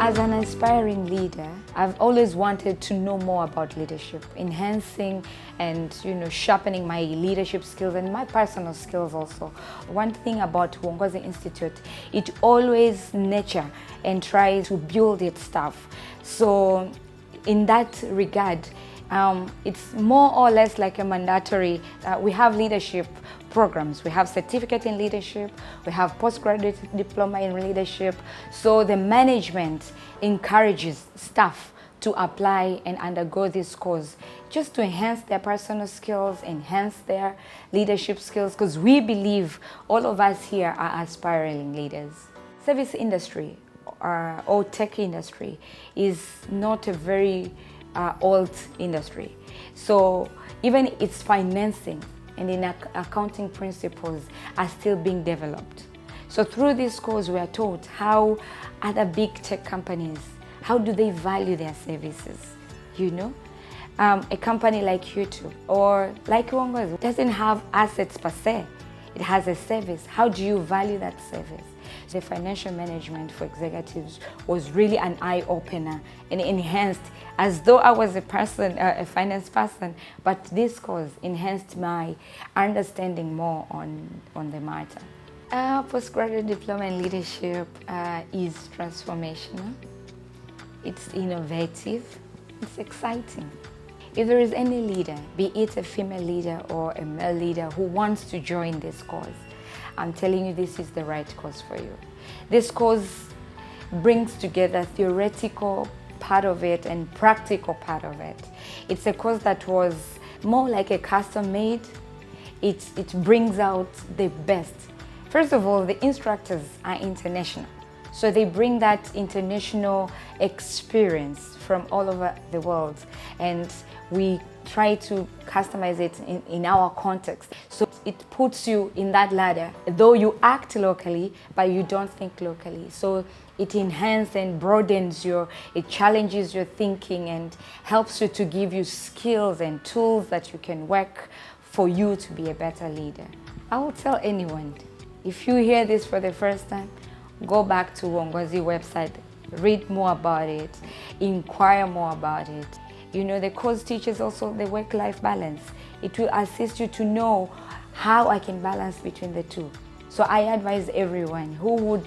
As an aspiring leader, I've always wanted to know more about leadership, enhancing and sharpening my leadership skills and my personal skills also. One thing about UONGOZI Institute, it always nurture and try to build its staff. So in that regard, it's more or less like a mandatory, we have leadership programs. We have certificate in leadership, we have postgraduate diploma in leadership. So the management encourages staff to apply and undergo this course just to enhance their personal skills, enhance their leadership skills, because we believe all of us here are aspiring leaders. Service industry or tech industry is not a very old industry. So even its financing and in accounting principles are still being developed. So through this course, we are taught how other big tech companies, how do they value their services, A company like YouTube or like UONGOZI doesn't have assets per se. It has a service. How do you value that service? The financial management for executives was really an eye-opener and enhanced, as though I was a finance person, but this course enhanced my understanding more on the matter. Postgraduate Diploma in Leadership is transformational, it's innovative, it's exciting. If there is any leader, be it a female leader or a male leader who wants to join this course, I'm telling you this is the right course for you. This course brings together theoretical part of it and practical part of it. It's a course that was more like a custom made. It brings out the best. First of all, the instructors are international. So they bring that international experience from all over the world, and we try to customize it in our context. So it puts you in that ladder, though you act locally, but you don't think locally. So it enhances and broadens it challenges your thinking and helps you to give you skills and tools that you can work for you to be a better leader. I will tell anyone, if you hear this for the first time, go back to UONGOZI website, read more about it, inquire more about it. The course teaches also the work-life balance. It will assist you to know how I can balance between the two. So I advise everyone who would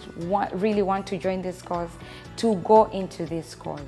really want to join this course to go into this course.